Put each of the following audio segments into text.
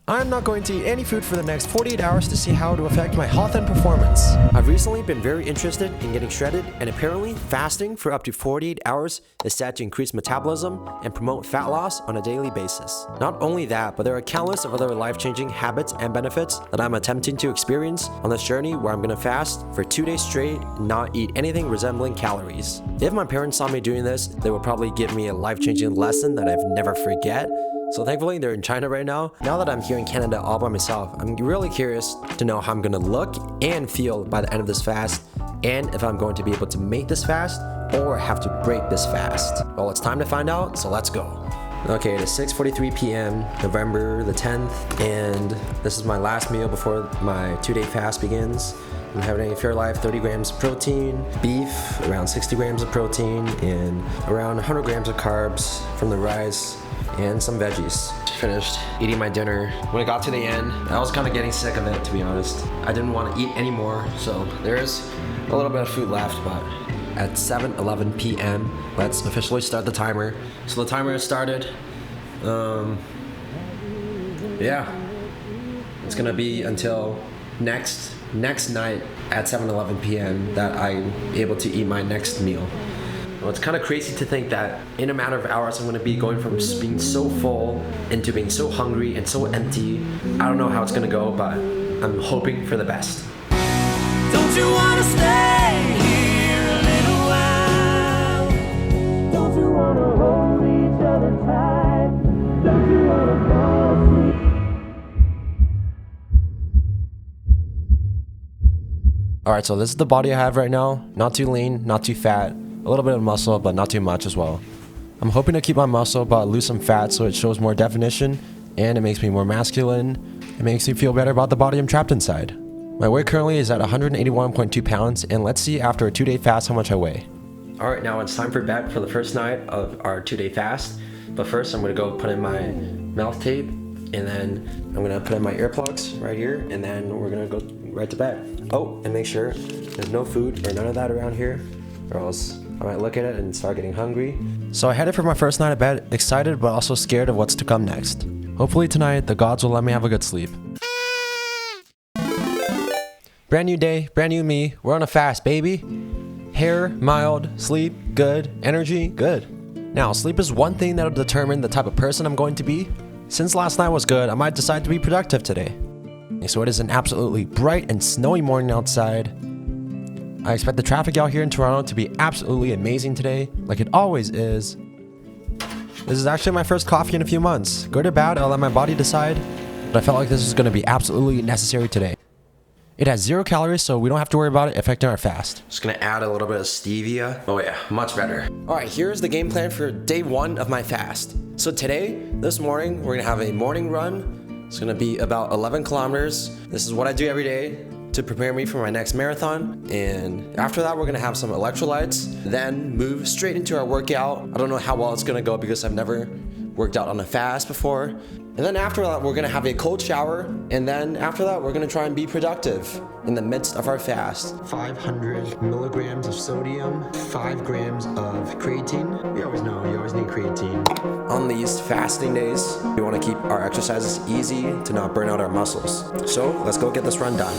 I'm not going to eat any food for the next 48 hours to see how it will affect my health and performance. I've recently been very interested in getting shredded, and apparently fasting for up to 48 hours is said to increase metabolism and promote fat loss on a daily basis. Not only that, but there are countless of other life-changing habits and benefits that I'm attempting to experience on this journey where I'm gonna fast for 2 days straight and not eat anything resembling calories. If my parents saw me doing this, they would probably give me a life-changing lesson that I've never forget. So thankfully they're in China right now. Now that I'm here in Canada all by myself, I'm really curious to know how I'm gonna look and feel by the end of this fast, and if I'm going to be able to make this fast or have to break this fast. Well, it's time to find out, so let's go. Okay, it is 6:43 p.m. November the 10th, and this is my last meal before my 2-day fast begins. I'm having a Fairlife 30 grams of protein, beef, around 60 grams of protein, and around 100 grams of carbs from the rice, and some veggies. Finished eating my dinner. When it got to the end, I was kind of getting sick of it, to be honest. I didn't want to eat anymore, so there's a little bit of food left, but at 7:11 p.m., let's officially start the timer. So the timer has started. Yeah, it's gonna be until next night at 7:11 p.m. that I'm able to eat my next meal. Well, it's kind of crazy to think that in a matter of hours I'm going to be going from being so full into being so hungry and so empty. I don't know how it's going to go, but I'm hoping for the best. Don't you want to stay here a little while? Don't you want to hold each other tight? Don't you want to fall asleep? Alright, so this is the body I have right now. Not too lean, not too fat. A little bit of muscle, but not too much as well. I'm hoping to keep my muscle, but lose some fat so it shows more definition, and it makes me more masculine. It makes me feel better about the body I'm trapped inside. My weight currently is at 181.2 pounds, and let's see after a 2-day fast how much I weigh. Alright, now it's time for bed for the first night of our 2-day fast. But first I'm going to go put in my mouth tape, and then I'm going to put in my earplugs right here, and then we're going to go right to bed. Oh, and make sure there's no food or none of that around here, or else I might look at it and start getting hungry. So I headed for my first night of bed, excited but also scared of what's to come next. Hopefully tonight, the gods will let me have a good sleep. Brand new day, brand new me. We're on a fast, baby. Hair, mild. Sleep, good. Energy, good. Now, sleep is one thing that'll determine the type of person I'm going to be. Since last night was good, I might decide to be productive today. So it is an absolutely bright and snowy morning outside. I expect the traffic out here in Toronto to be absolutely amazing today, like it always is. This is actually my first coffee in a few months. Good or bad, I'll let my body decide, but I felt like this was going to be absolutely necessary today. It has 0 calories, so we don't have to worry about it affecting our fast. Just gonna add a little bit of stevia. Oh yeah, much better. Alright, here's the game plan for day 1 of my fast. So today, this morning, we're gonna have a morning run. It's gonna be about 11 kilometers. This is what I do every day to prepare me for my next marathon, and after that we're gonna have some electrolytes, then move straight into our workout. I don't know how well it's gonna go because I've never worked out on a fast before. And then after that we're gonna have a cold shower, and then after that we're gonna try and be productive in the midst of our fast. 500 milligrams of sodium, 5 grams of creatine. You always know, you always need creatine. On these fasting days, we wanna keep our exercises easy to not burn out our muscles. So let's go get this run done.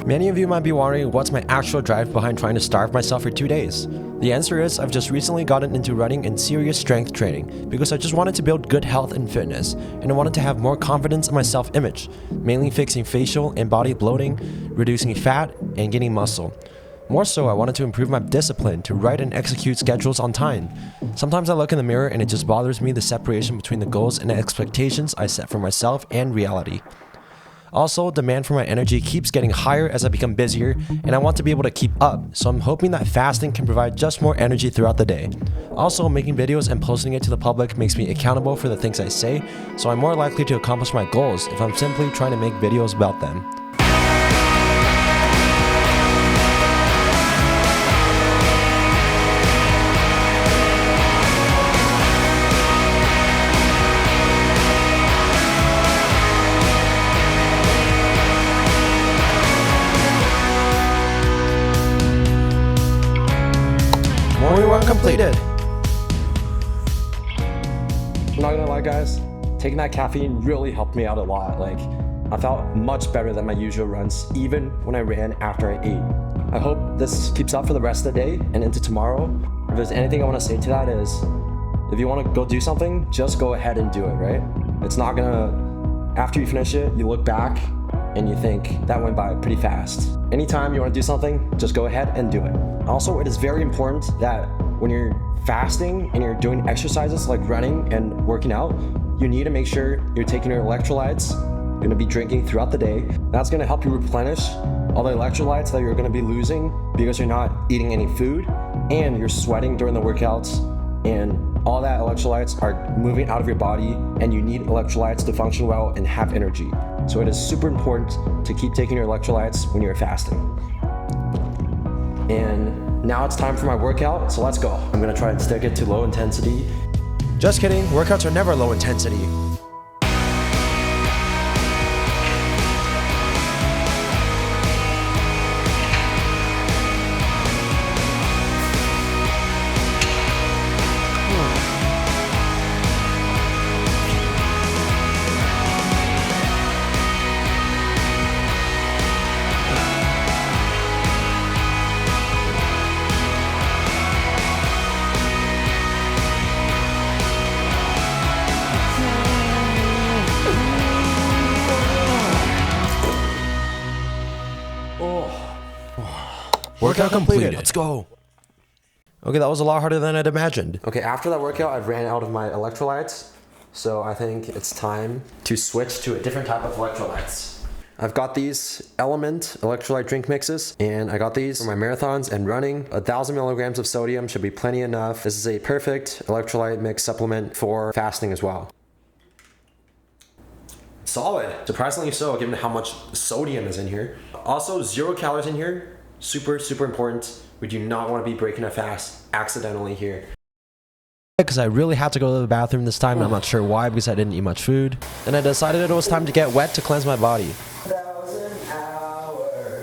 Many of you might be wondering what's my actual drive behind trying to starve myself for 2 days. The answer is I've just recently gotten into running and serious strength training because I just wanted to build good health and fitness, and I wanted to have more confidence in my self-image, mainly fixing facial and body bloating, reducing fat, and gaining muscle. More so, I wanted to improve my discipline to write and execute schedules on time. Sometimes I look in the mirror and it just bothers me the separation between the goals and expectations I set for myself and reality. Also, demand for my energy keeps getting higher as I become busier, and I want to be able to keep up, so I'm hoping that fasting can provide just more energy throughout the day. Also, making videos and posting it to the public makes me accountable for the things I say, so I'm more likely to accomplish my goals if I'm simply trying to make videos about them. Morning run completed. I'm not gonna lie, guys, taking that caffeine really helped me out a lot. Like, I felt much better than my usual runs, even when I ran after I ate. I hope this keeps up for the rest of the day and into tomorrow. If there's anything I want to say to that is, if you want to go do something, just go ahead and do it, right? It's not gonna, after you finish it, you look back and you think that went by pretty fast. Anytime you want to do something, just go ahead and do it. Also, it is very important that when you're fasting and you're doing exercises like running and working out, you need to make sure you're taking your electrolytes. You're going to be drinking throughout the day. That's going to help you replenish all the electrolytes that you're going to be losing because you're not eating any food and you're sweating during the workouts, and all that electrolytes are moving out of your body, and you need electrolytes to function well and have energy. So it is super important to keep taking your electrolytes when you're fasting. And now it's time for my workout, so let's go. I'm gonna try and stick it to low intensity. Just kidding, workouts are never low intensity. Workout completed. Let's go. Okay, that was a lot harder than I'd imagined. Okay, after that workout, I ran out of my electrolytes, so I think it's time to switch to a different type of electrolytes. I've got these Element electrolyte drink mixes, and I got these for my marathons and running. 1,000 milligrams of sodium should be plenty enough. This is a perfect electrolyte mix supplement for fasting as well. Solid. Surprisingly so, given how much sodium is in here. Also, 0 calories in here. Super, super important. We do not want to be breaking a fast accidentally here. Because I really had to go to the bathroom this time, and I'm not sure why, because I didn't eat much food. Then I decided it was time to get wet to cleanse my body.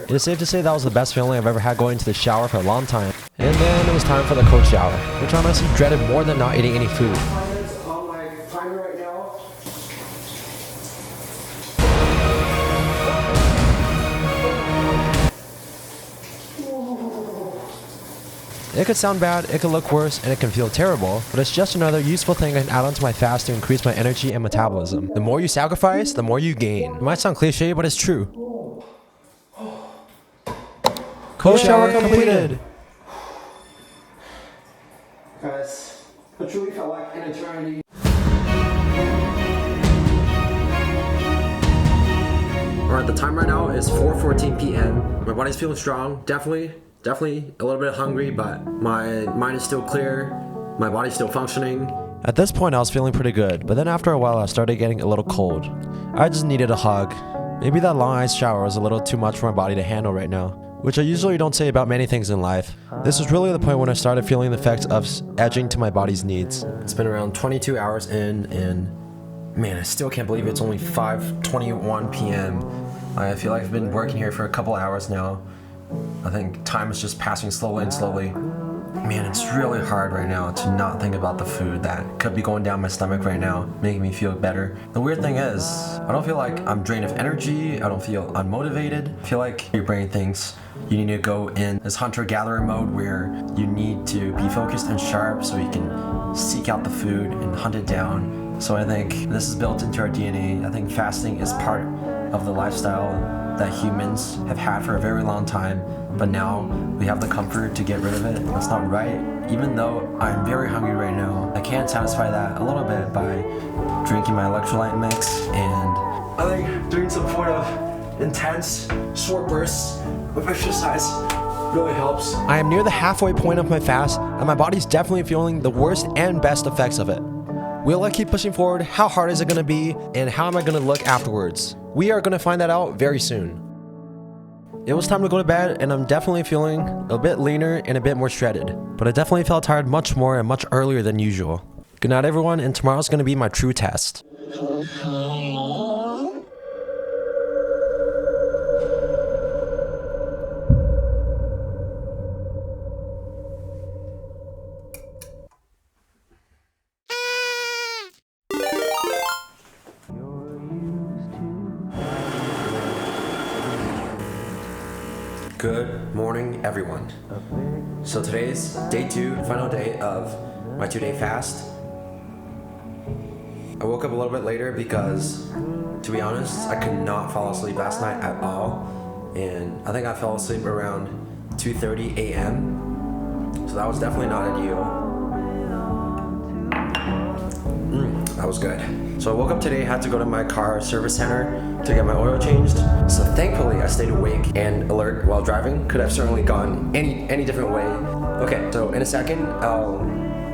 It is safe to say that was the best feeling I've ever had going to the shower for a long time. And then it was time for the cold shower, which I honestly dreaded more than not eating any food. On my timer right now. It could sound bad, it could look worse, and it can feel terrible, but it's just another useful thing I can add onto my fast to increase my energy and metabolism. The more you sacrifice, the more you gain. It might sound cliche, but it's true. Cold shower completed. Guys, it truly felt like an eternity. Alright, the time right now is 4:14 p.m. My body's feeling strong, definitely a little bit hungry, but my mind is still clear, my body's still functioning. At this point, I was feeling pretty good, but then after a while, I started getting a little cold. I just needed a hug. Maybe that long ice shower was a little too much for my body to handle right now, which I usually don't say about many things in life. This was really the point when I started feeling the effects of edging to my body's needs. It's been around 22 hours in, and man, I still can't believe it's only 5:21 p.m. I feel like I've been working here for a couple hours now. I think time is just passing slowly and slowly. Man, it's really hard right now to not think about the food that could be going down my stomach right now, making me feel better. The weird thing is, I don't feel like I'm drained of energy, I don't feel unmotivated. I feel like your brain thinks you need to go in this hunter-gatherer mode where you need to be focused and sharp so you can seek out the food and hunt it down. So I think this is built into our DNA. I think fasting is part of the lifestyle that humans have had for a very long time, but now we have the comfort to get rid of it. That's not right. Even though I'm very hungry right now, I can satisfy that a little bit by drinking my electrolyte mix, and I think doing some sort of intense short bursts of exercise really helps. I am near the halfway point of my fast, and my body's definitely feeling the worst and best effects of it. Will I keep pushing forward? How hard is it going to be? And how am I going to look afterwards? We are going to find that out very soon. It was time to go to bed, and I'm definitely feeling a bit leaner and a bit more shredded. But I definitely felt tired much more and much earlier than usual. Good night, everyone, and tomorrow's going to be my true test. Good morning, everyone. So today's day 2, final day of my 2-day fast. I woke up a little bit later because, to be honest, I could not fall asleep last night at all. And I think I fell asleep around 2:30 a.m. So that was definitely not ideal. That was good. So I woke up today, had to go to my car service center to get my oil changed. So thankfully I stayed awake and alert while driving. Could have certainly gone any different way. Okay, so in a second I'll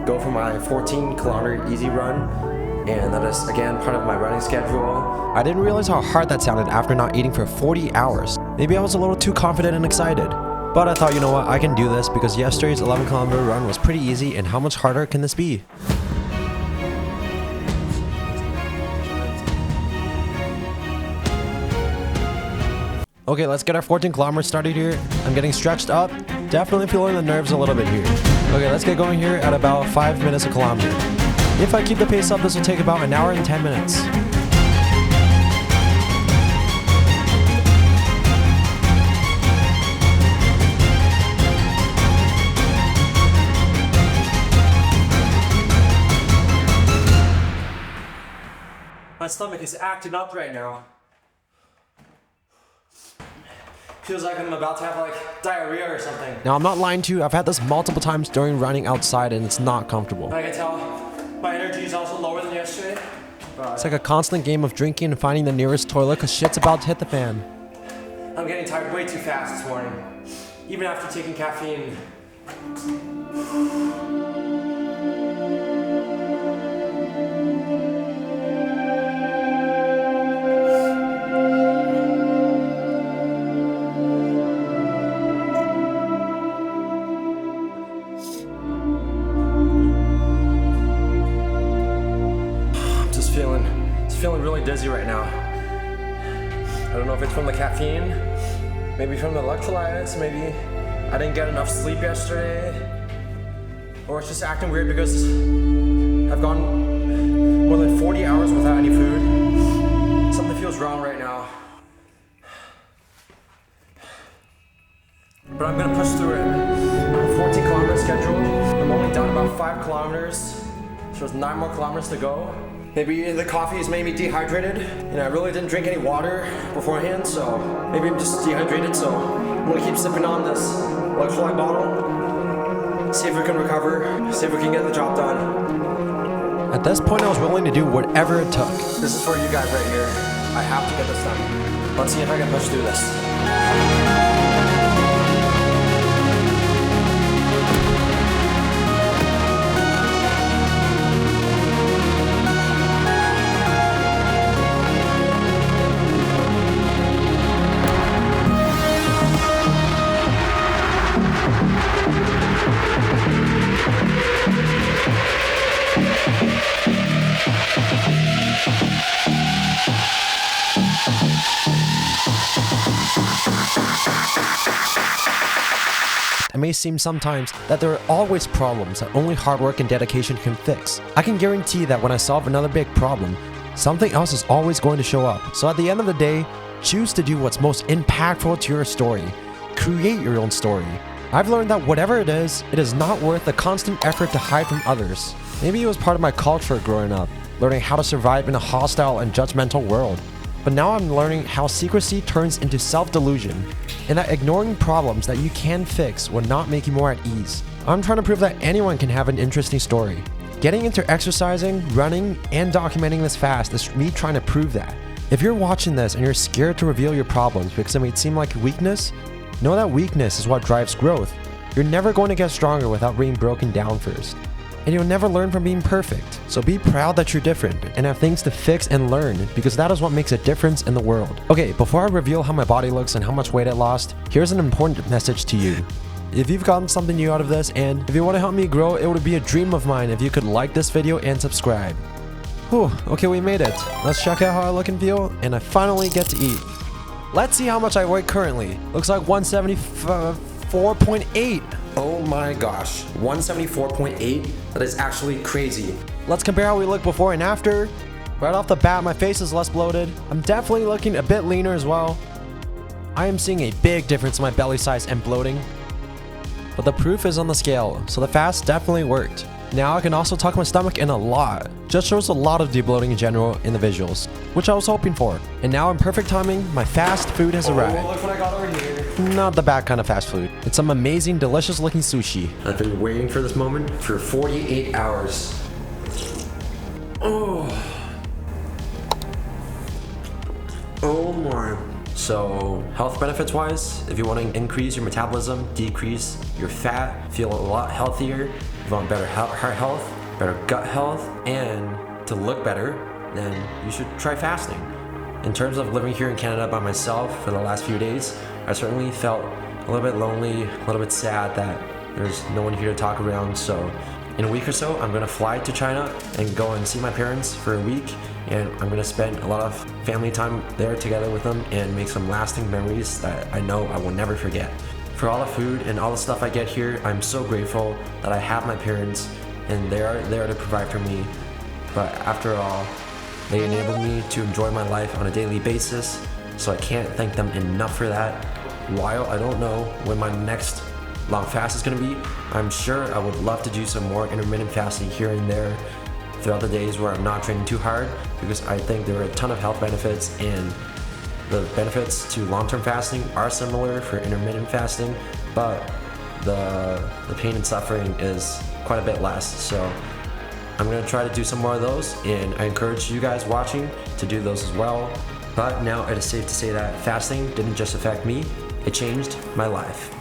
go for my 14-kilometer easy run, and that is again part of my running schedule. I didn't realize how hard that sounded after not eating for 40 hours. Maybe I was a little too confident and excited. But I thought, you know what, I can do this because yesterday's 11-kilometer run was pretty easy, and how much harder can this be? Okay, let's get our 14 kilometers started here. I'm getting stretched up. Definitely feeling the nerves a little bit here. Okay, let's get going here at about 5 minutes a kilometer. If I keep the pace up, this will take about an hour and 10 minutes. My stomach is acting up right now. Feels like I'm about to have like diarrhea or something. Now, I'm not lying to you. I've had this multiple times during running outside, and it's not comfortable. I can tell my energy is also lower than yesterday. It's like a constant game of drinking and finding the nearest toilet because shit's about to hit the fan. I'm getting tired way too fast this morning, even after taking caffeine. Feeling really dizzy right now. I don't know if it's from the caffeine, maybe from the electrolytes, maybe I didn't get enough sleep yesterday, or it's just acting weird because I've gone more than 40 hours without any food. Something feels wrong right now. But I'm gonna push through it. I'm 14 kilometers scheduled. I'm only down about 5 kilometers, so there's 9 more kilometers to go. Maybe the coffee has made me dehydrated, and I really didn't drink any water beforehand, so maybe I'm just dehydrated, so I'm gonna keep sipping on this electrolyte bottle, see if we can recover, see if we can get the job done. At this point, I was willing to do whatever it took. This is for you guys right here. I have to get this done. Let's see if I can push through this. It may seem sometimes that there are always problems that only hard work and dedication can fix. I can guarantee that when I solve another big problem, something else is always going to show up. So at the end of the day, choose to do what's most impactful to your story. Create your own story. I've learned that whatever it is not worth the constant effort to hide from others. Maybe it was part of my culture growing up, learning how to survive in a hostile and judgmental world. But now I'm learning how secrecy turns into self-delusion, and that ignoring problems that you can fix will not make you more at ease. I'm trying to prove that anyone can have an interesting story. Getting into exercising, running, and documenting this fast is me trying to prove that. If you're watching this and you're scared to reveal your problems because it may seem like weakness, know that weakness is what drives growth. You're never going to get stronger without being broken down first. And you'll never learn from being perfect. So be proud that you're different and have things to fix and learn, because that is what makes a difference in the world. Okay, before I reveal how my body looks and how much weight it lost, here's an important message to you. If you've gotten something new out of this, and if you want to help me grow, it would be a dream of mine if you could like this video and subscribe. Whew, okay, we made it. Let's check out how I look and feel, and I finally get to eat. Let's see how much I weigh currently. Looks like 174.8. Oh my gosh, 174.8? That is actually crazy. Let's compare how we look before and after. Right off the bat, my face is less bloated. I'm definitely looking a bit leaner as well. I am seeing a big difference in my belly size and bloating. But the proof is on the scale, so the fast definitely worked. Now I can also tuck my stomach in a lot. Just shows a lot of debloating in general in the visuals, which I was hoping for. And now in perfect timing, my fast food has arrived. Look what I got over here. Not the bad kind of fast food. It's some amazing, delicious looking sushi. I've been waiting for this moment for 48 hours. Oh my. So, health benefits wise, if you want to increase your metabolism, decrease your fat, feel a lot healthier, you want better heart health, better gut health, and to look better, then you should try fasting. In terms of living here in Canada by myself for the last few days, I certainly felt a little bit lonely, a little bit sad that there's no one here to talk around. So in a week or so, I'm gonna fly to China and go and see my parents for a week, and I'm gonna spend a lot of family time there together with them and make some lasting memories that I know I will never forget. For all the food and all the stuff I get here, I'm so grateful that I have my parents and they are there to provide for me. But after all, they enable me to enjoy my life on a daily basis, so I can't thank them enough for that. While I don't know when my next long fast is gonna be, I'm sure I would love to do some more intermittent fasting here and there throughout the days where I'm not training too hard, because I think there are a ton of health benefits, and the benefits to long-term fasting are similar for intermittent fasting, but the pain and suffering is quite a bit less. So I'm gonna try to do some more of those, and I encourage you guys watching to do those as well. But now it is safe to say that fasting didn't just affect me, it changed my life.